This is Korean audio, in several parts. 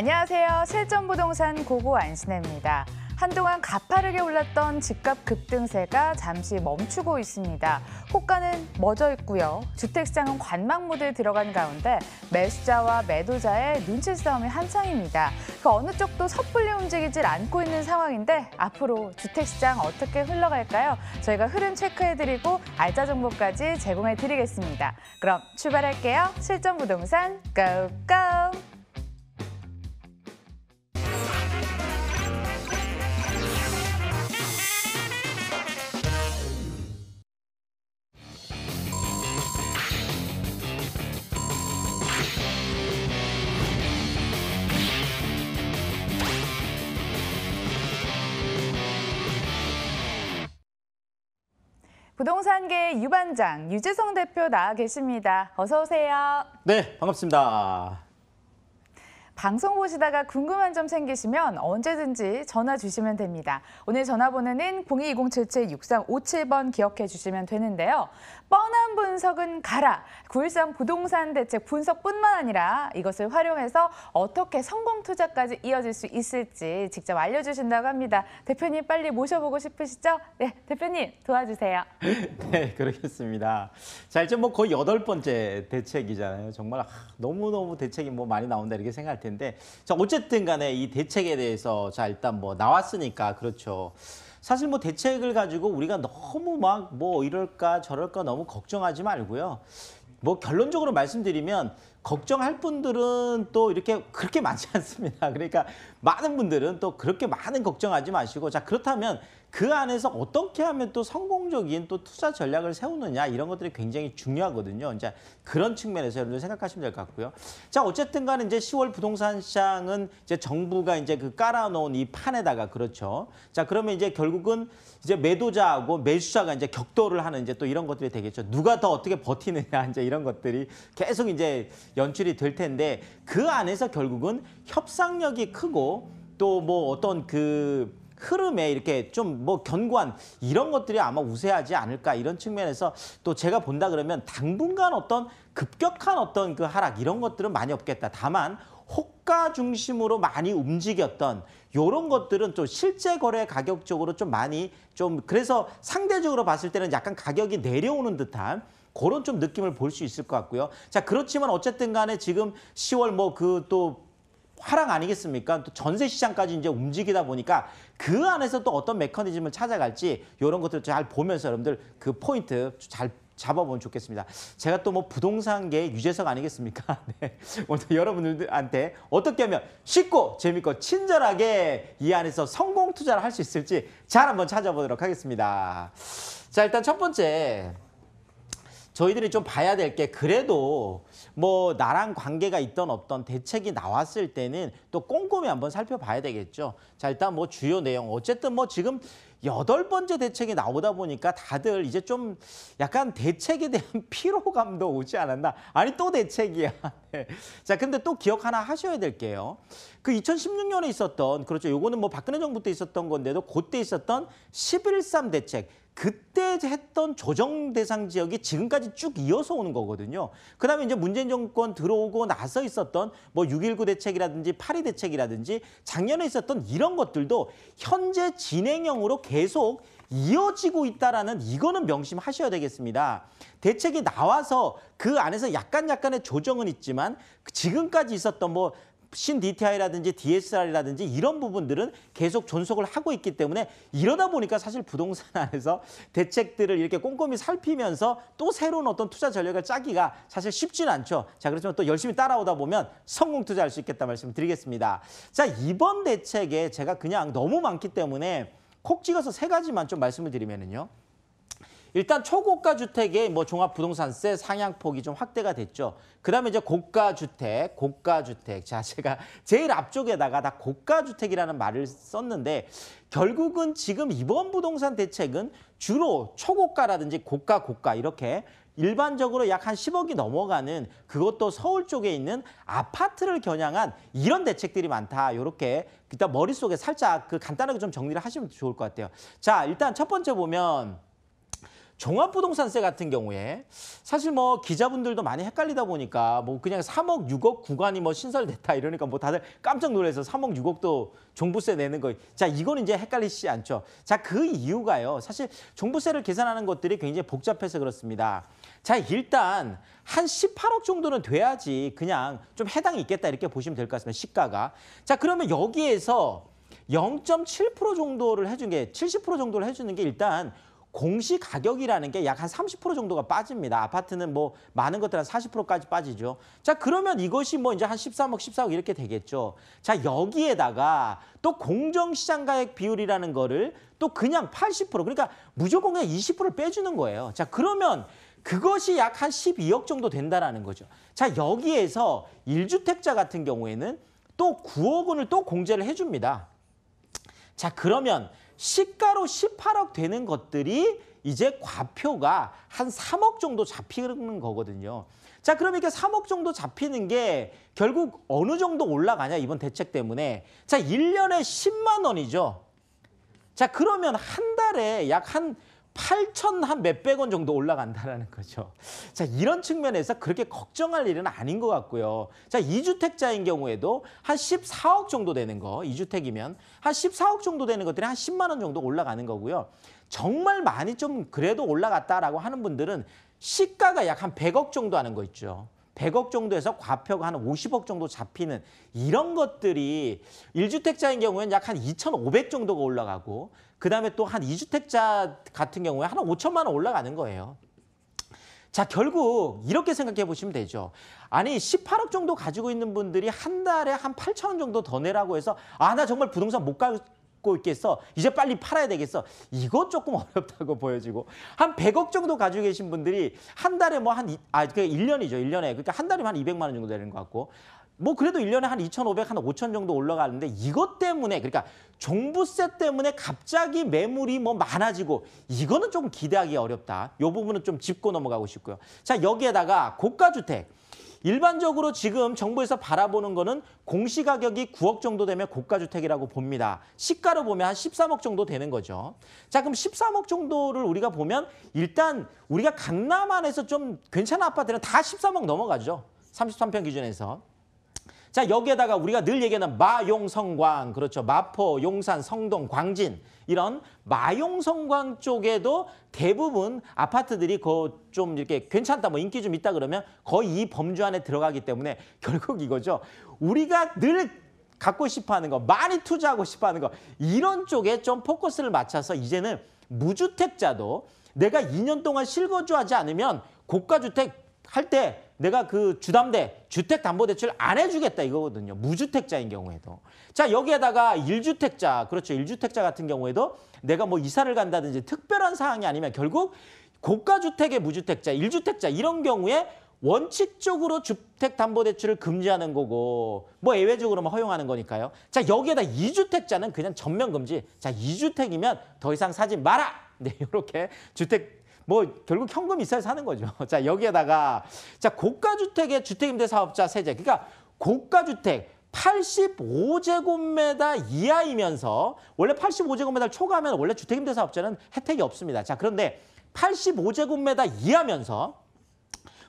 안녕하세요. 실전부동산 고고 안신혜입니다. 한동안 가파르게 올랐던 집값 급등세가 잠시 멈추고 있습니다. 호가는 멎어 있고요. 주택시장은 관망 모드에 들어간 가운데 매수자와 매도자의 눈치 싸움이 한창입니다. 그 어느 쪽도 섣불리 움직이질 않고 있는 상황인데 앞으로 주택시장 어떻게 흘러갈까요? 저희가 흐름 체크해드리고 알짜 정보까지 제공해드리겠습니다. 그럼 출발할게요. 실전부동산 고고! 부동산계 유반장 유재성 대표 나와 계십니다. 어서 오세요. 네, 반갑습니다. 방송 보시다가 궁금한 점 생기시면 언제든지 전화 주시면 됩니다. 오늘 전화번호는 0220776357번 기억해 주시면 되는데요. 뻔한 분석은 가라. 9.13 부동산 대책 분석뿐만 아니라 이것을 활용해서 어떻게 성공 투자까지 이어질 수 있을지 직접 알려주신다고 합니다. 대표님 빨리 모셔보고 싶으시죠? 네, 대표님 도와주세요. 네, 그렇겠습니다. 자, 이제 뭐 거의 8번째 대책이잖아요. 정말 너무너무 대책이 뭐 많이 나온다 이렇게 생각할 텐데 자, 어쨌든 간에 이 대책에 대해서 자, 일단 뭐 나왔으니까 그렇죠. 사실 뭐 대책을 가지고 우리가 너무 막 뭐 이럴까 저럴까 너무 걱정하지 말고요. 뭐 결론적으로 말씀드리면 걱정할 분들은 또 이렇게 그렇게 많지 않습니다. 그러니까 많은 분들은 또 그렇게 많은 걱정하지 마시고 자, 그렇다면 그 안에서 어떻게 하면 또 성공적인 또 투자 전략을 세우느냐 이런 것들이 굉장히 중요하거든요. 이제 그런 측면에서 여러분들 생각하시면 될 것 같고요. 자, 어쨌든 간에 이제 10월 부동산 시장은 이제 정부가 이제 그 깔아놓은 이 판에다가 그렇죠. 자, 그러면 이제 결국은 이제 매도자하고 매수자가 이제 격돌을 하는 이제 또 이런 것들이 되겠죠. 누가 더 어떻게 버티느냐 이제 이런 것들이 계속 이제 연출이 될 텐데 그 안에서 결국은 협상력이 크고 또 뭐 어떤 그 흐름에 이렇게 좀 뭐 견고한 이런 것들이 아마 우세하지 않을까 이런 측면에서 또 제가 본다 그러면 당분간 어떤 급격한 어떤 그 하락 이런 것들은 많이 없겠다. 다만 호가 중심으로 많이 움직였던 이런 것들은 좀 실제 거래 가격 쪽으로 좀 많이 좀 그래서 상대적으로 봤을 때는 약간 가격이 내려오는 듯한 그런 좀 느낌을 볼 수 있을 것 같고요. 자, 그렇지만 어쨌든 간에 지금 10월 뭐 그 또 하락 아니겠습니까? 또 전세 시장까지 이제 움직이다 보니까 그 안에서 또 어떤 메커니즘을 찾아갈지 이런 것들 잘 보면서 여러분들 그 포인트 잘 잡아보면 좋겠습니다. 제가 또 뭐 부동산계 유재석 아니겠습니까? 네. 오늘 여러분들한테 어떻게 하면 쉽고 재밌고 친절하게 이 안에서 성공 투자를 할 수 있을지 잘 한번 찾아보도록 하겠습니다. 자, 일단 첫 번째. 저희들이 좀 봐야 될 게 그래도 뭐 나랑 관계가 있던 없던 대책이 나왔을 때는 또 꼼꼼히 한번 살펴봐야 되겠죠. 자, 일단 뭐 주요 내용 어쨌든 뭐 지금 8번째 대책이 나오다 보니까 다들 이제 좀 약간 대책에 대한 피로감도 오지 않았나? 아니 또 대책이야. 네. 자, 근데 또 기억 하나 하셔야 될 게요. 그 2016년에 있었던 그렇죠. 요거는 뭐 박근혜 정부 때 있었던 건데도 그때 있었던 11.3 대책. 그때 했던 조정 대상 지역이 지금까지 쭉 이어서 오는 거거든요. 그다음에 이제 문재인 정권 들어오고 나서 있었던 뭐 6.19 대책이라든지 8.2 대책이라든지 작년에 있었던 이런 것들도 현재 진행형으로 계속 이어지고 있다라는 이거는 명심하셔야 되겠습니다. 대책이 나와서 그 안에서 약간의 조정은 있지만 지금까지 있었던 뭐 신DTI라든지 DSR이라든지 이런 부분들은 계속 존속을 하고 있기 때문에 이러다 보니까 사실 부동산 안에서 대책들을 이렇게 꼼꼼히 살피면서 또 새로운 어떤 투자 전략을 짜기가 사실 쉽지는 않죠. 자, 그렇지만 또 열심히 따라오다 보면 성공 투자할 수 있겠다 말씀 드리겠습니다. 자, 이번 대책에 제가 그냥 너무 많기 때문에 콕 찍어서 3가지만 좀 말씀을 드리면은요. 일단 초고가 주택의 뭐 종합부동산세 상향폭이 좀 확대가 됐죠. 그다음에 이제 고가주택. 자, 제가 제일 앞쪽에다가 다 고가주택이라는 말을 썼는데 결국은 지금 이번 부동산 대책은 주로 초고가라든지 고가 이렇게 일반적으로 약 한 10억이 넘어가는 그것도 서울 쪽에 있는 아파트를 겨냥한 이런 대책들이 많다. 이렇게 일단 머릿속에 살짝 그 간단하게 좀 정리를 하시면 좋을 것 같아요. 자, 일단 첫 번째 보면 종합부동산세 같은 경우에 사실 뭐 기자분들도 많이 헷갈리다 보니까 뭐 그냥 3억, 6억 구간이 뭐 신설됐다 이러니까 뭐 다들 깜짝 놀라서 3억, 6억도 종부세 내는 거. 자, 이건 이제 헷갈리시지 않죠. 자, 그 이유가요. 사실 종부세를 계산하는 것들이 굉장히 복잡해서 그렇습니다. 자, 일단 한 18억 정도는 돼야지 그냥 좀 해당이 있겠다 이렇게 보시면 될 것 같습니다. 시가가. 자, 그러면 여기에서 0.7% 정도를 해준 게 70% 정도를 해주는 게 일단 공시 가격이라는 게 약 한 30% 정도가 빠집니다. 아파트는 뭐 많은 것들 한 40%까지 빠지죠. 자, 그러면 이것이 뭐 이제 한 13억, 14억 이렇게 되겠죠. 자, 여기에다가 또 공정시장 가액 비율이라는 거를 또 그냥 80% 그러니까 무조건 그냥 20%를 빼주는 거예요. 자, 그러면 그것이 약 한 12억 정도 된다라는 거죠. 자, 여기에서 1주택자 같은 경우에는 또 9억 원을 또 공제를 해줍니다. 자, 그러면 시가로 18억 되는 것들이 이제 과표가 한 3억 정도 잡히는 거거든요. 자, 그러면 이렇게 3억 정도 잡히는 게 결국 어느 정도 올라가냐, 이번 대책 때문에. 자, 1년에 10만 원이죠. 자, 그러면 한 달에 약 한 8천 한 몇백 원 정도 올라간다는 거죠. 자, 이런 측면에서 그렇게 걱정할 일은 아닌 것 같고요. 자, 2주택자인 경우에도 한 14억 정도 되는 거, 2주택이면 한 14억 정도 되는 것들이 한 10만 원 정도 올라가는 거고요. 정말 많이 좀 그래도 올라갔다라고 하는 분들은 시가가 약 한 100억 정도 하는 거 있죠. 100억 정도에서 과표가 한 50억 정도 잡히는 이런 것들이 1주택자인 경우에는 약 한 2,500 정도가 올라가고 그다음에 또 한 2주택자 같은 경우에 한 5천만 원 올라가는 거예요. 자, 결국 이렇게 생각해 보시면 되죠. 아니 18억 정도 가지고 있는 분들이 한 달에 한 8천 원 정도 더 내라고 해서 아, 나 정말 부동산 못 갖고 있겠어. 이제 빨리 팔아야 되겠어. 이거 조금 어렵다고 보여지고 한 100억 정도 가지고 계신 분들이 한 달에 뭐 한 그 1년이죠. 1년에. 그러니까 한 달이면 한 200만 원 정도 되는 것 같고 뭐 그래도 1년에 한 2,500, 한 5천 정도 올라가는데 이것 때문에 그러니까 종부세 때문에 갑자기 매물이 뭐 많아지고 이거는 좀 기대하기 어렵다. 이 부분은 좀 짚고 넘어가고 싶고요. 자, 여기에다가 고가주택. 일반적으로 지금 정부에서 바라보는 거는 공시가격이 9억 정도 되면 고가주택이라고 봅니다. 시가로 보면 한 13억 정도 되는 거죠. 자, 그럼 13억 정도를 우리가 보면 일단 우리가 강남 안에서 좀 괜찮은 아파트는 다 13억 넘어가죠. 33평 기준에서. 자, 여기에다가 우리가 늘 얘기하는 마용성광, 그렇죠. 마포, 용산, 성동, 광진 이런 마용성광 쪽에도 대부분 아파트들이 좀 이렇게 괜찮다, 뭐 인기 좀 있다 그러면 거의 이 범주 안에 들어가기 때문에 결국 이거죠. 우리가 늘 갖고 싶어하는 거, 많이 투자하고 싶어하는 거 이런 쪽에 좀 포커스를 맞춰서 이제는 무주택자도 내가 2년 동안 실거주하지 않으면 고가주택 할 때 내가 그 주담대, 주택담보대출 안 해주겠다 이거거든요. 무주택자인 경우에도. 자, 여기에다가 1주택자, 그렇죠. 1주택자 같은 경우에도 내가 뭐 이사를 간다든지 특별한 사항이 아니면 결국 고가주택의 무주택자, 1주택자 이런 경우에 원칙적으로 주택담보대출을 금지하는 거고 뭐 예외적으로 허용하는 거니까요. 자, 여기에다 2주택자는 그냥 전면 금지. 자, 2주택이면 더 이상 사지 마라. 네, 이렇게 주택 뭐 결국 현금 있어야 사는 거죠. 자, 여기에다가 자, 고가주택의 주택임대사업자 세제. 그러니까 고가주택 85제곱미터 이하이면서 원래 85제곱미터 초과하면 원래 주택임대사업자는 혜택이 없습니다. 자, 그런데 85제곱미터 이하면서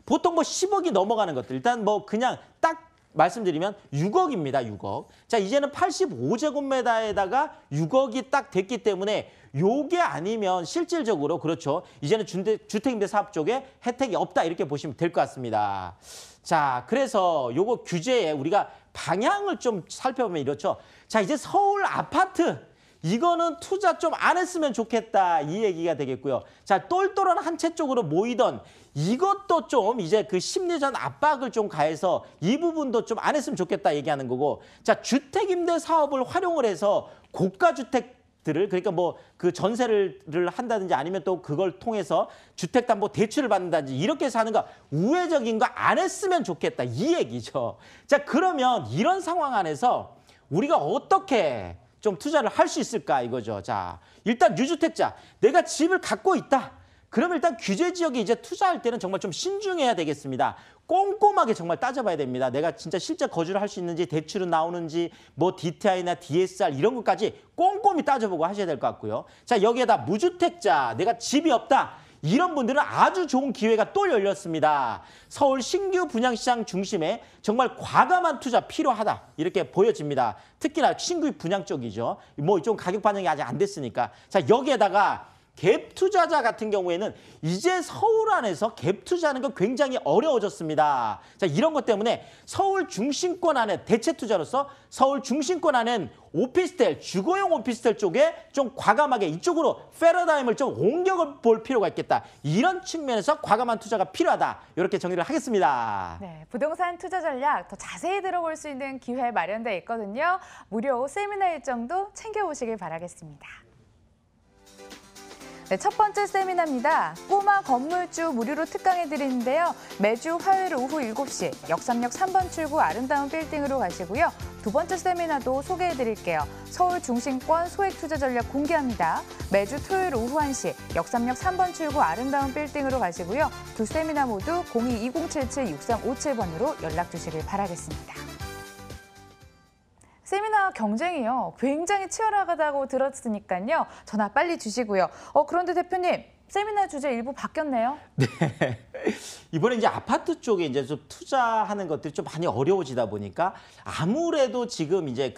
보통 뭐 10억이 넘어가는 것들 일단 뭐 그냥 딱 말씀드리면 6억입니다. 6억. 자, 이제는 85제곱미터에다가 6억이 딱 됐기 때문에 요게 아니면 실질적으로 그렇죠. 이제는 주택임대사업 쪽에 혜택이 없다 이렇게 보시면 될 것 같습니다. 자, 그래서 요거 규제에 우리가 방향을 좀 살펴보면 이렇죠. 자, 이제 서울 아파트 이거는 투자 좀 안 했으면 좋겠다 이 얘기가 되겠고요. 자, 똘똘한 한 채 쪽으로 모이던 이것도 좀 이제 그 심리전 압박을 좀 가해서 이 부분도 좀 안 했으면 좋겠다 얘기하는 거고 자, 주택임대 사업을 활용을 해서 고가주택들을 그러니까 뭐 그 전세를 한다든지 아니면 또 그걸 통해서 주택담보대출을 받는다든지 이렇게 해서 하는 거 우회적인 거 안 했으면 좋겠다 이 얘기죠. 자, 그러면 이런 상황 안에서 우리가 어떻게 좀 투자를 할 수 있을까 이거죠. 자, 일단 유주택자, 내가 집을 갖고 있다. 그럼 일단 규제 지역에 이제 투자할 때는 정말 좀 신중해야 되겠습니다. 꼼꼼하게 정말 따져봐야 됩니다. 내가 진짜 실제 거주를 할 수 있는지, 대출은 나오는지, 뭐 DTI나 DSR 이런 것까지 꼼꼼히 따져보고 하셔야 될 것 같고요. 자, 여기에다 무주택자, 내가 집이 없다. 이런 분들은 아주 좋은 기회가 또 열렸습니다. 서울 신규 분양시장 중심에 정말 과감한 투자 필요하다 이렇게 보여집니다. 특히나 신규 분양 쪽이죠. 뭐 좀 가격 반영이 아직 안 됐으니까. 자, 여기에다가 갭 투자자 같은 경우에는 이제 서울 안에서 갭 투자하는 건 굉장히 어려워졌습니다. 자, 이런 것 때문에 서울 중심권 안에 대체 투자로서 서울 중심권 안엔 오피스텔, 주거용 오피스텔 쪽에 좀 과감하게 이쪽으로 패러다임을 좀 옮겨 볼 필요가 있겠다. 이런 측면에서 과감한 투자가 필요하다. 이렇게 정리를 하겠습니다. 네, 부동산 투자 전략 더 자세히 들어볼 수 있는 기회 마련돼 있거든요. 무료 세미나 일정도 챙겨오시길 바라겠습니다. 네, 첫 번째 세미나입니다. 꼬마 건물주 무료로 특강해드리는데요. 매주 화요일 오후 7시 역삼역 3번 출구 아름다운 빌딩으로 가시고요. 두 번째 세미나도 소개해드릴게요. 서울 중심권 소액 투자 전략 공개합니다. 매주 토요일 오후 1시 역삼역 3번 출구 아름다운 빌딩으로 가시고요. 두 세미나 모두 02-2077-6357번으로 연락 주시길 바라겠습니다. 세미나 경쟁이요. 굉장히 치열하다고 들었으니까요. 전화 빨리 주시고요. 그런데 대표님, 세미나 주제 일부 바뀌었네요. 네. 이번에 이제 아파트 쪽에 이제 좀 투자하는 것들이 좀 많이 어려워지다 보니까 아무래도 지금 이제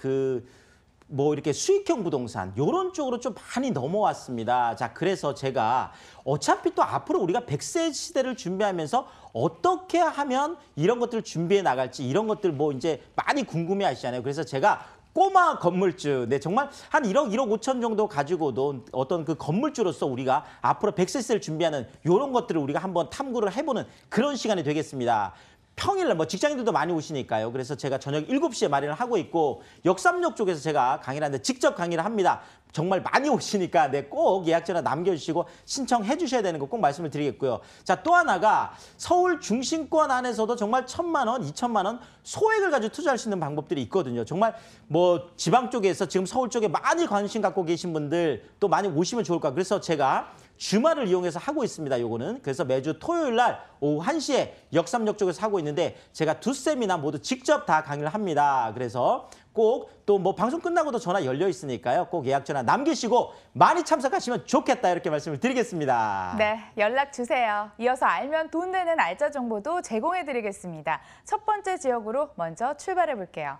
뭐 이렇게 수익형 부동산 이런 쪽으로 좀 많이 넘어왔습니다. 자, 그래서 제가 어차피 또 앞으로 우리가 100세 시대를 준비하면서 어떻게 하면 이런 것들을 준비해 나갈지 이런 것들 뭐 이제 많이 궁금해 하시잖아요. 그래서 제가 꼬마 건물주, 네, 정말 한 1억, 1억 5천 정도 가지고도 어떤 그 건물주로서 우리가 앞으로 100세 시대를 준비하는 이런 것들을 우리가 한번 탐구를 해보는 그런 시간이 되겠습니다. 평일날 뭐 직장인들도 많이 오시니까요. 그래서 제가 저녁 7시에 마련을 하고 있고 역삼역 쪽에서 제가 강의를 하는데 직접 강의를 합니다. 정말 많이 오시니까 네, 꼭 예약 전화 남겨주시고 신청해 주셔야 되는 거 꼭 말씀을 드리겠고요. 자, 또 하나가 서울 중심권 안에서도 정말 1,000만 원, 2,000만 원 소액을 가지고 투자할 수 있는 방법들이 있거든요. 정말 뭐 지방 쪽에서 지금 서울 쪽에 많이 관심 갖고 계신 분들 또 많이 오시면 좋을 것 같아요. 그래서 제가 주말을 이용해서 하고 있습니다. 요거는. 그래서 매주 토요일 날 오후 1시에 역삼역 쪽에서 하고 있는데 제가 두 세미나 모두 직접 다 강의를 합니다. 그래서 꼭 또 뭐 방송 끝나고도 전화 열려 있으니까요. 꼭 예약 전화 남기시고 많이 참석하시면 좋겠다 이렇게 말씀을 드리겠습니다. 네, 연락 주세요. 이어서 알면 돈 되는 알짜 정보도 제공해 드리겠습니다. 첫 번째 지역으로 먼저 출발해 볼게요.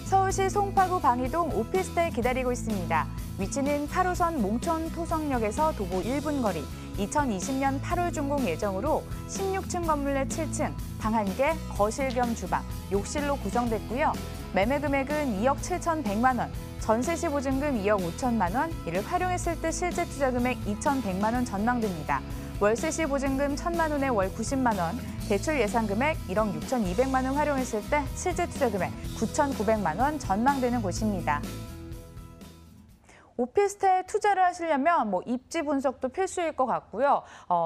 서울시 송파구 방이동 오피스텔 기다리고 있습니다. 위치는 8호선 몽천 토성역에서 도보 1분 거리, 2020년 8월 준공 예정으로 16층 건물 내 7층, 방 1개, 거실 겸 주방, 욕실로 구성됐고요. 매매 금액은 2억 7,100만 원, 전세 시 보증금 2억 5천만 원, 이를 활용했을 때 실제 투자 금액 2,100만 원 전망됩니다. 월세 시 보증금 1,000만 원에 월 90만 원, 대출 예상 금액 1억 6,200만 원 활용했을 때 실제 투자 금액 9,900만 원 전망되는 곳입니다. 오피스텔 투자를 하시려면 뭐 입지 분석도 필수일 것 같고요.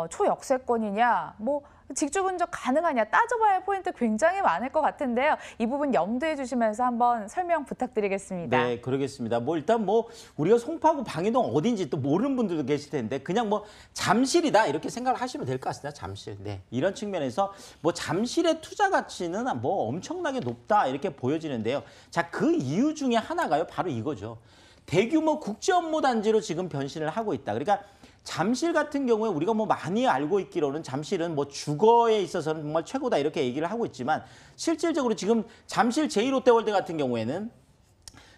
초역세권이냐, 뭐 직주 분석 가능하냐 따져봐야 할 포인트 굉장히 많을 것 같은데요. 이 부분 염두해 주시면서 한번 설명 부탁드리겠습니다. 네, 그러겠습니다. 뭐 일단 뭐 우리가 송파구 방이동 어딘지 또 모르는 분들도 계실 텐데 그냥 뭐 잠실이다 이렇게 생각을 하시면 될 것 같습니다. 잠실. 네, 이런 측면에서 뭐 잠실의 투자 가치는 뭐 엄청나게 높다 이렇게 보여지는데요. 자, 그 이유 중에 하나가요. 바로 이거죠. 대규모 국제업무단지로 지금 변신을 하고 있다. 그러니까 잠실 같은 경우에 우리가 뭐 많이 알고 있기로는 잠실은 뭐 주거에 있어서는 정말 최고다 이렇게 얘기를 하고 있지만 실질적으로 지금 잠실 제2롯데월드 같은 경우에는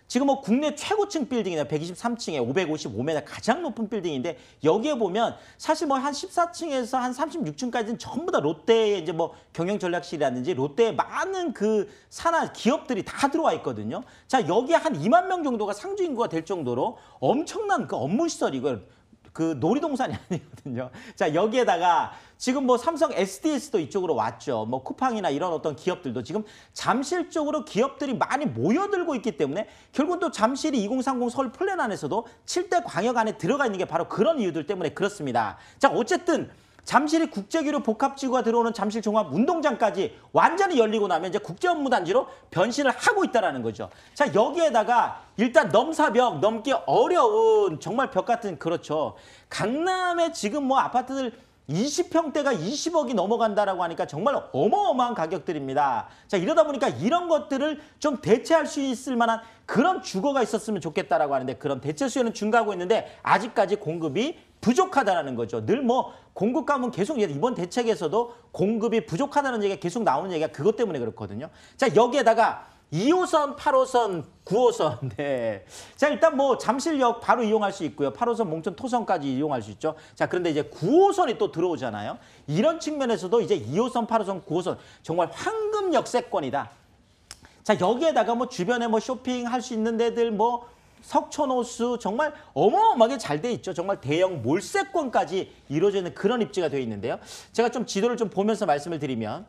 지금 뭐 국내 최고층 빌딩이나 123층에 555m 가장 높은 빌딩인데 여기에 보면 사실 뭐 한 14층에서 한 36층까지는 전부 다 롯데의 이제 뭐 경영 전략실이라든지 롯데의 많은 그 산하 기업들이 다 들어와 있거든요. 자, 여기에 한 2만 명 정도가 상주 인구가 될 정도로 엄청난 그 업무 시설이고 그 놀이동산이 아니거든요. 자, 여기에다가 지금 뭐 삼성 SDS도 이쪽으로 왔죠. 뭐 쿠팡이나 이런 어떤 기업들도 지금 잠실 쪽으로 기업들이 많이 모여들고 있기 때문에 결국 또 잠실이 2030 서울 플랜 안에서도 7대 광역 안에 들어가 있는 게 바로 그런 이유들 때문에 그렇습니다. 자, 어쨌든 잠실이 국제기류 복합지구가 들어오는 잠실 종합운동장까지 완전히 열리고 나면 이제 국제업무단지로 변신을 하고 있다는 거죠. 자, 여기에다가 일단 넘사벽 넘기 어려운 정말 벽 같은 그렇죠. 강남에 지금 뭐 아파트들 20평대가 20억이 넘어간다라고 하니까 정말 어마어마한 가격들입니다. 자, 이러다 보니까 이런 것들을 좀 대체할 수 있을 만한 그런 주거가 있었으면 좋겠다라고 하는데 그런 대체 수요는 증가하고 있는데 아직까지 공급이 부족하다라는 거죠. 늘 뭐 공급 가면 계속 이번 대책에서도 공급이 부족하다는 얘기가 계속 나오는 얘기가 그것 때문에 그렇거든요. 자, 여기에다가 2호선, 8호선, 9호선. 네. 자, 일단 뭐 잠실역 바로 이용할 수 있고요. 8호선 몽천 토성까지 이용할 수 있죠. 자, 그런데 이제 9호선이 또 들어오잖아요. 이런 측면에서도 이제 2호선, 8호선, 9호선 정말 황금 역세권이다. 자, 여기에다가 뭐 주변에 뭐 쇼핑할 수 있는 데들 뭐 석촌호수 정말 어마어마하게 잘 돼 있죠. 정말 대형 몰세권까지 이루어져 있는 그런 입지가 되어 있는데요. 제가 좀 지도를 좀 보면서 말씀을 드리면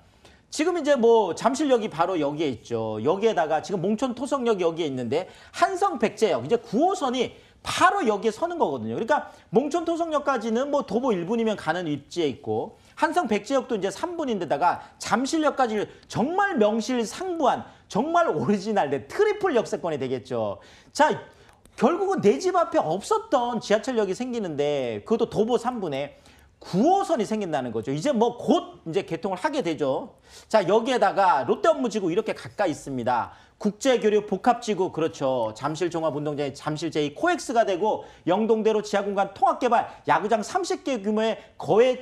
지금 이제 뭐 잠실역이 바로 여기에 있죠. 여기에다가 지금 몽천 토성역이 여기에 있는데 한성 백제역 이제 9호선이 바로 여기에 서는 거거든요. 그러니까 몽천 토성역까지는 뭐 도보 1분이면 가는 입지에 있고 한성 백제역도 이제 3분인데다가 잠실역까지 정말 명실상부한 정말 오리지널 내 트리플 역세권이 되겠죠. 자, 결국은 내 집 앞에 없었던 지하철역이 생기는데 그것도 도보 3분에 9호선이 생긴다는 거죠. 이제 뭐 곧 이제 개통을 하게 되죠. 자, 여기에다가 롯데업무지구 이렇게 가까이 있습니다. 국제교류 복합지구 그렇죠. 잠실 종합운동장이 잠실 제2 코엑스가 되고 영동대로 지하공간 통합개발 야구장 30개 규모의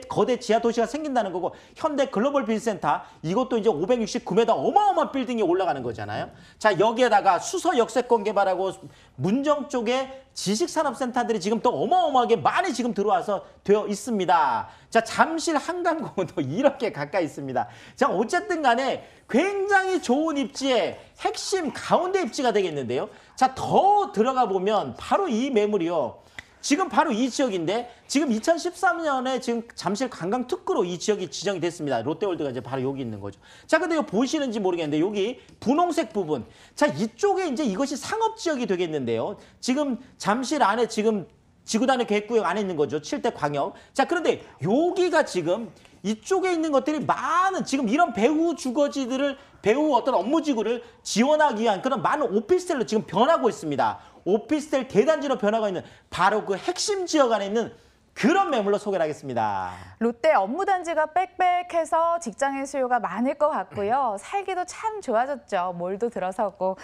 거대 지하도시가 생긴다는 거고 현대 글로벌 빌센터 이것도 이제 569m 어마어마한 빌딩이 올라가는 거잖아요. 자, 여기에다가 수서 역세권 개발하고 문정 쪽에 지식산업센터들이 지금 또 어마어마하게 많이 지금 들어와서 되어 있습니다. 자, 잠실 한강공원도 이렇게 가까이 있습니다. 자, 어쨌든 간에 굉장히 좋은 입지에 핵심 가운데 입지가 되겠는데요. 자, 더 들어가 보면 바로 이 매물이요. 지금 바로 이 지역인데 지금 2013년에 지금 잠실 관광특구로 이 지역이 지정이 됐습니다. 롯데월드가 이제 바로 여기 있는 거죠. 자, 근데 이거 보이시는지 모르겠는데 여기 분홍색 부분. 자, 이쪽에 이제 이것이 상업지역이 되겠는데요. 지금 잠실 안에 지금 지구단위 계획구역 안에 있는 거죠. 7대 광역. 자, 그런데 여기가 지금 이쪽에 있는 것들이 많은 지금 이런 배후 주거지들을 배후 어떤 업무지구를 지원하기 위한 그런 많은 오피스텔로 지금 변하고 있습니다. 오피스텔 대단지로 변하고 있는 바로 그 핵심 지역 안에 있는 그런 매물로 소개를 하겠습니다. 롯데 업무단지가 빽빽해서 직장인 수요가 많을 것 같고요. 살기도 참 좋아졌죠. 몰도 들어서고.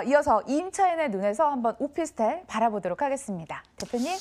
이어서 임차인의 눈에서 한번 오피스텔 바라보도록 하겠습니다. 대표님.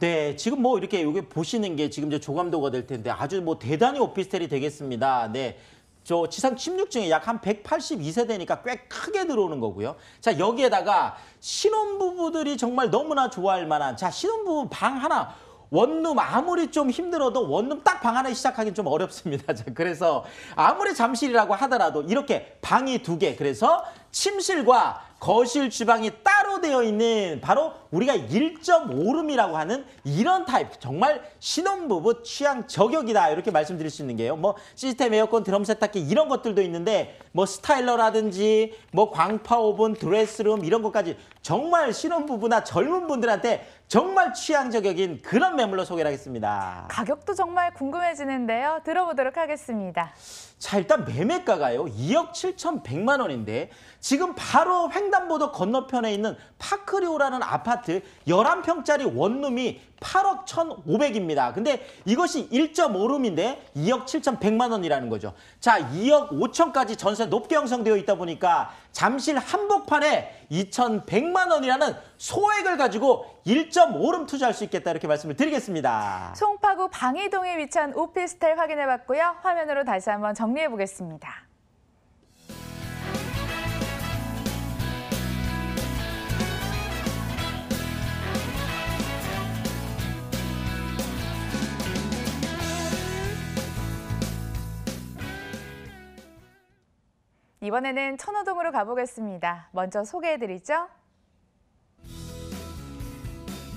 네, 지금 뭐 이렇게 여기 보시는 게 지금 이제 조감도가 될 텐데 아주 뭐 대단히 오피스텔이 되겠습니다. 네. 저 지상 침륙층이 약 한 182세대니까 꽤 크게 들어오는 거고요. 자, 여기에다가 신혼부부들이 정말 너무나 좋아할 만한 자, 신혼부부 방 하나 원룸 아무리 좀 힘들어도 원룸 딱 방 하나 시작하기는 좀 어렵습니다. 자, 그래서 아무리 잠실이라고 하더라도 이렇게 방이 2개 그래서 침실과 거실 주방이 따로 되어 있는 바로 우리가 1.5룸이라고 하는 이런 타입 정말 신혼부부 취향 저격이다 이렇게 말씀드릴 수 있는 게요. 뭐 시스템 에어컨 드럼 세탁기 이런 것들도 있는데 뭐 스타일러라든지 뭐 광파 오븐 드레스룸 이런 것까지 정말 신혼부부나 젊은 분들한테 정말 취향 저격인 그런 매물로 소개를 하겠습니다. 가격도 정말 궁금해지는데요. 들어보도록 하겠습니다. 자, 일단 매매가가요. 2억 7,100만 원인데 지금 바로 횡단보도 건너편에 있는 파크리오라는 아파트 11평짜리 원룸이 8억 1,500입니다. 근데 이것이 1.5룸인데 2억 7,100만 원이라는 거죠. 자, 2억 5천까지 전세 높게 형성되어 있다 보니까 잠실 한복판에 2,100만 원이라는 소액을 가지고 1.5룸 투자할 수 있겠다 이렇게 말씀을 드리겠습니다. 송파구 방이동에 위치한 오피스텔 확인해봤고요. 화면으로 다시 한번 정리해보겠습니다. 이번에는 천호동으로 가보겠습니다. 먼저 소개해드리죠.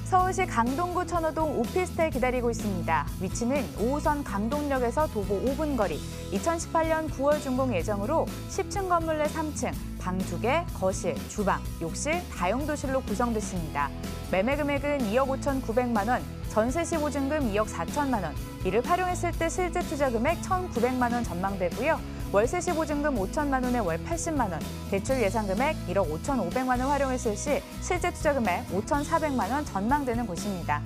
서울시 강동구 천호동 오피스텔 기다리고 있습니다. 위치는 5호선 강동역에서 도보 5분 거리, 2018년 9월 준공 예정으로 10층 건물 내 3층, 방 2개, 거실, 주방, 욕실, 다용도실로 구성됐습니다. 매매 금액은 2억 5,900만 원, 전세 시 보증금 2억 4천만 원, 이를 활용했을 때 실제 투자 금액 1,900만 원 전망되고요. 월세 시 보증금 5천만 원에 월 80만 원, 대출 예상 금액 1억 5,500만 원 활용했을 시 실제 투자 금액 5,400만 원 전망되는 곳입니다.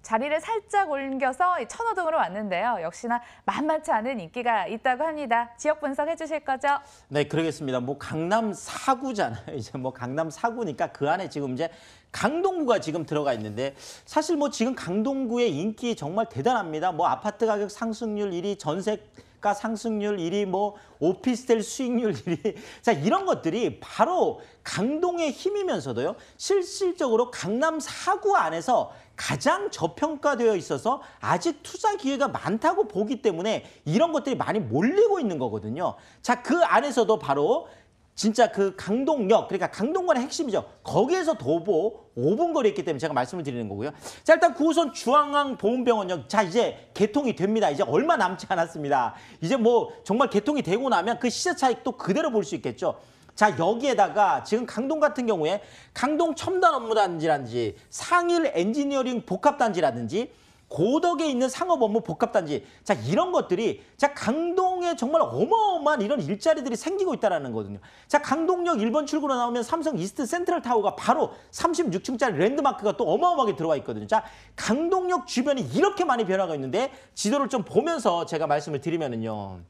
자리를 살짝 옮겨서 천호동으로 왔는데요. 역시나 만만치 않은 인기가 있다고 합니다. 지역 분석해 주실 거죠? 네, 그러겠습니다. 뭐 강남 4구잖아요. 이제 뭐 강남 4구니까 그 안에 지금 이제 강동구가 지금 들어가 있는데 사실 뭐 지금 강동구의 인기 정말 대단합니다. 뭐 아파트 가격 상승률 1위, 전세가 상승률 1위, 뭐 오피스텔 수익률 1위. 자, 이런 것들이 바로 강동의 힘이면서도요. 실질적으로 강남 4구 안에서 가장 저평가되어 있어서 아직 투자 기회가 많다고 보기 때문에 이런 것들이 많이 몰리고 있는 거거든요. 자, 그 안에서도 바로 진짜 그 강동역, 그러니까 강동관의 핵심이죠. 거기에서 도보 5분 거리에 있기 때문에 제가 말씀을 드리는 거고요. 자, 일단 9호선 중앙보훈병원역. 자, 이제 개통이 됩니다. 이제 얼마 남지 않았습니다. 이제 뭐 정말 개통이 되고 나면 그 시세 차익 또 그대로 볼 수 있겠죠. 자, 여기에다가 지금 강동 같은 경우에 강동 첨단 업무단지라든지 상일 엔지니어링 복합단지라든지 고덕에 있는 상업 업무 복합단지. 자, 이런 것들이 자, 강동에 정말 어마어마한 이런 일자리들이 생기고 있다는 거거든요. 자, 강동역 1번 출구로 나오면 삼성 이스트 센트럴 타워가 바로 36층짜리 랜드마크가 또 어마어마하게 들어와 있거든요. 자, 강동역 주변이 이렇게 많이 변화가 있는데 지도를 좀 보면서 제가 말씀을 드리면은요.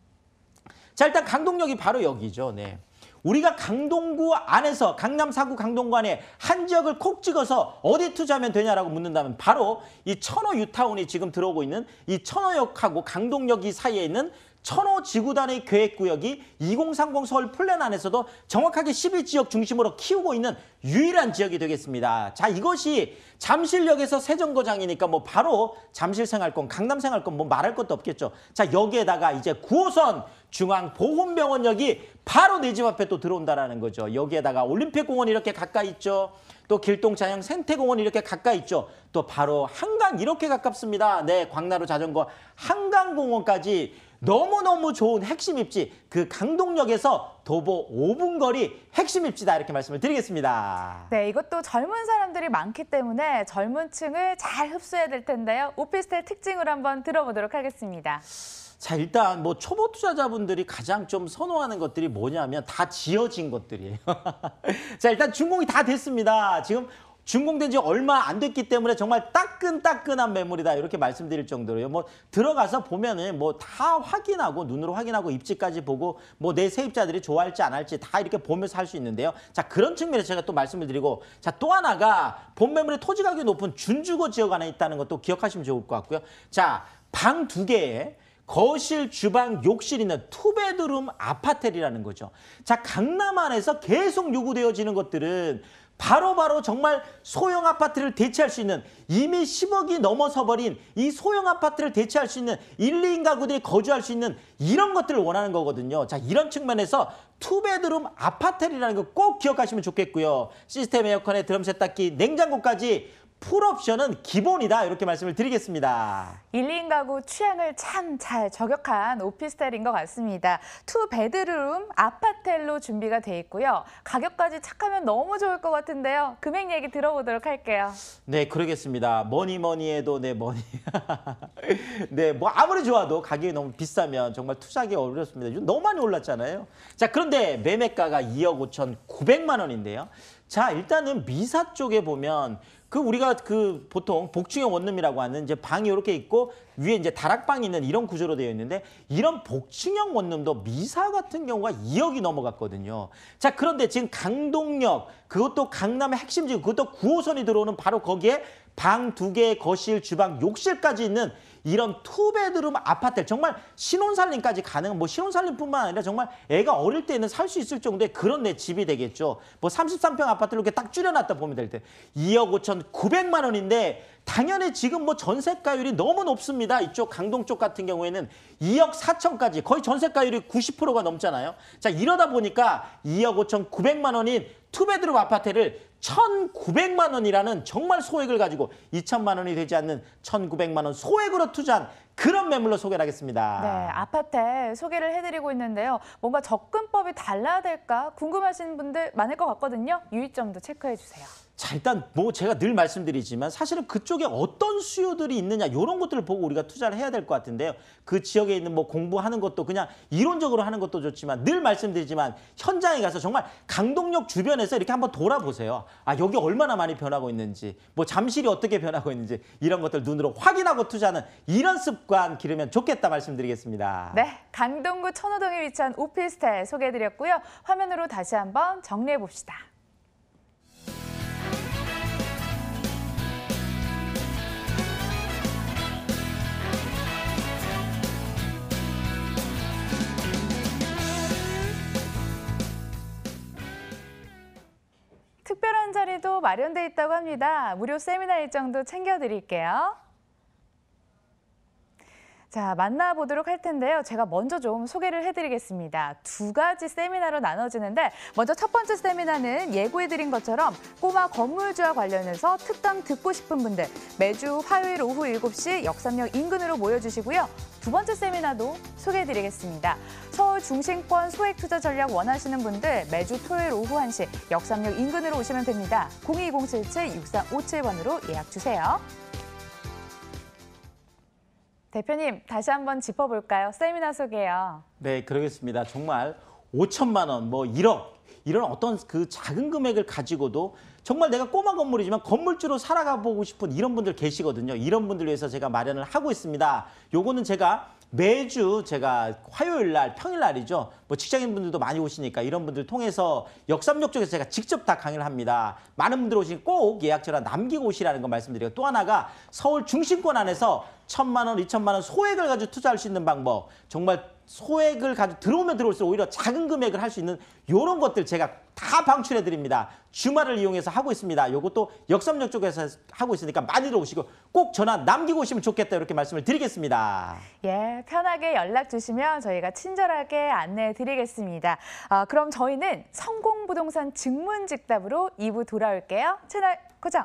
자, 일단 강동역이 바로 여기죠. 네. 우리가 강동구 안에서 강남 4구 강동구 안에 한 지역을 콕 찍어서 어디 투자하면 되냐라고 묻는다면 바로 이 천호 유타운이 지금 들어오고 있는 이 천호역하고 강동역이 사이에 있는 천호 지구단의 계획구역이 2030 서울 플랜 안에서도 정확하게 12지역 중심으로 키우고 있는 유일한 지역이 되겠습니다. 자, 이것이 잠실역에서 세정거장이니까 뭐 바로 잠실생활권, 강남생활권 뭐 말할 것도 없겠죠. 자, 여기에다가 이제 9호선 중앙보훈병원역이 바로 내 집 앞에 또 들어온다라는 거죠. 여기에다가 올림픽공원이 이렇게 가까이 있죠. 또 길동자형 생태공원이 이렇게 가까이 있죠. 또 바로 한강 이렇게 가깝습니다. 네, 광나루 자전거 한강공원까지 너무너무 좋은 핵심 입지, 그 강동역에서 도보 5분 거리 핵심 입지다 이렇게 말씀을 드리겠습니다. 네, 이것도 젊은 사람들이 많기 때문에 젊은 층을 잘 흡수해야 될 텐데요. 오피스텔 특징으로 한번 들어보도록 하겠습니다. 자, 일단 뭐 초보 투자자분들이 가장 좀 선호하는 것들이 뭐냐면 다 지어진 것들이에요. 자, 일단 준공이 다 됐습니다. 지금 준공된 지 얼마 안 됐기 때문에 정말 따끈따끈한 매물이다 이렇게 말씀드릴 정도로요. 뭐 들어가서 보면은 뭐 다 확인하고 눈으로 확인하고 입지까지 보고 뭐 내 세입자들이 좋아할지 안 할지 다 이렇게 보면서 할 수 있는데요. 자, 그런 측면에서 제가 또 말씀을 드리고, 자, 또 하나가 본 매물의 토지 가격이 높은 준주거 지역 안에 있다는 것도 기억하시면 좋을 것 같고요. 자, 방 2개에 거실, 주방, 욕실 있는 투베드룸 아파트라는 거죠. 자, 강남 안에서 계속 요구되어지는 것들은 바로바로 정말 소형 아파트를 대체할 수 있는, 이미 10억이 넘어서 버린 이 소형 아파트를 대체할 수 있는 1, 2인 가구들이 거주할 수 있는 이런 것들을 원하는 거거든요. 자, 이런 측면에서 투베드룸 아파트라는 거 꼭 기억하시면 좋겠고요. 시스템 에어컨에 드럼 세탁기, 냉장고까지 풀옵션은 기본이다 이렇게 말씀을 드리겠습니다. 1, 2인 가구 취향을 참 잘 저격한 오피스텔인 것 같습니다. 투 베드룸 아파텔로 준비가 돼 있고요. 가격까지 착하면 너무 좋을 것 같은데요. 금액 얘기 들어보도록 할게요. 네, 그러겠습니다. 뭐니 해도 네, 뭐니. 네, 뭐 아무리 좋아도 가격이 너무 비싸면 정말 투자하기 어렵습니다. 요즘 너무 많이 올랐잖아요. 자, 그런데 매매가가 2억 5,900만 원인데요. 자, 일단은 미사 쪽에 보면 그 우리가 그 보통 복층형 원룸이라고 하는 이제 방이 이렇게 있고 위에 이제 다락방이 있는 이런 구조로 되어 있는데, 이런 복층형 원룸도 미사 같은 경우가 2억이 넘어갔거든요. 자, 그런데 지금 강동역, 그것도 강남의 핵심지구, 그것도 9호선이 들어오는 바로 거기에 방 2개, 거실, 주방, 욕실까지 있는 이런 투베드룸 아파트, 정말 신혼살림까지 가능한, 뭐 신혼살림뿐만 아니라 정말 애가 어릴 때는 살 수 있을 정도의 그런 내 집이 되겠죠. 뭐 33평 아파트를 이렇게 딱 줄여놨다 보면 될 때 2억 5,900만 원인데 당연히 지금 뭐 전세가율이 너무 높습니다. 이쪽 강동 쪽 같은 경우에는 2억 4천까지 거의 전세가율이 90%가 넘잖아요. 자, 이러다 보니까 2억 5,900만 원인 투베드룸 아파트를 1,900만 원이라는 정말 소액을 가지고 2천만 원이 되지 않는 1,900만 원 소액으로 투자한 그런 매물로 소개를 하겠습니다. 네, 아파트 소개를 해드리고 있는데요. 뭔가 접근법이 달라야 될까 궁금하신 분들 많을 것 같거든요. 유의점도 체크해 주세요. 자, 일단 뭐 제가 늘 말씀드리지만 사실은 그쪽에 어떤 수요들이 있느냐 이런 것들을 보고 우리가 투자를 해야 될 것 같은데요. 그 지역에 있는 뭐 공부하는 것도 그냥 이론적으로 하는 것도 좋지만 늘 말씀드리지만 현장에 가서 정말 강동역 주변에서 이렇게 한번 돌아보세요. 아, 여기 얼마나 많이 변하고 있는지, 뭐 잠실이 어떻게 변하고 있는지 이런 것들 눈으로 확인하고 투자하는 이런 습관 기르면 좋겠다 말씀드리겠습니다. 네, 강동구 천호동에 위치한 오피스텔 소개해드렸고요. 화면으로 다시 한번 정리해 봅시다. 특별한 자리도 마련돼 있다고 합니다. 무료 세미나 일정도 챙겨드릴게요. 자, 만나보도록 할 텐데요. 제가 먼저 좀 소개를 해드리겠습니다. 두 가지 세미나로 나눠지는데 먼저 첫 번째 세미나는 예고해드린 것처럼 꼬마 건물주와 관련해서 특강 듣고 싶은 분들 매주 화요일 오후 7시 역삼역 인근으로 모여주시고요. 두 번째 세미나도 소개해드리겠습니다. 서울 중심권 소액 투자 전략 원하시는 분들 매주 토요일 오후 1시 역삼역 인근으로 오시면 됩니다. 02077-6357번으로 예약 주세요. 대표님, 다시 한번 짚어볼까요? 세미나 소개요. 네, 그러겠습니다. 정말 5천만 원, 뭐 1억 이런 어떤 그 작은 금액을 가지고도 정말 내가 꼬마 건물이지만 건물주로 살아가 보고 싶은 이런 분들 계시거든요. 이런 분들 위해서 제가 마련을 하고 있습니다. 요거는 제가 매주 제가 화요일 날, 평일 날이죠. 뭐 직장인분들도 많이 오시니까 이런 분들 통해서 역삼역 쪽에서 제가 직접 다 강의를 합니다. 많은 분들 오시니 꼭 예약 전화 남기고 오시라는 거 말씀드리고 또 하나가 서울 중심권 안에서 1,000만 원, 2,000만 원 소액을 가지고 투자할 수 있는 방법. 정말 소액을 가지고 들어오면 들어올수록 오히려 작은 금액을 할 수 있는 이런 것들 제가 다 방출해 드립니다. 주말을 이용해서 하고 있습니다. 요것도 역삼역 쪽에서 하고 있으니까 많이들 오시고 꼭 전화 남기고 오시면 좋겠다 이렇게 말씀을 드리겠습니다. 예, 편하게 연락 주시면 저희가 친절하게 안내해 드리겠습니다. 그럼 저희는 성공부동산 증문즉답으로 2부 돌아올게요. 채널 고정!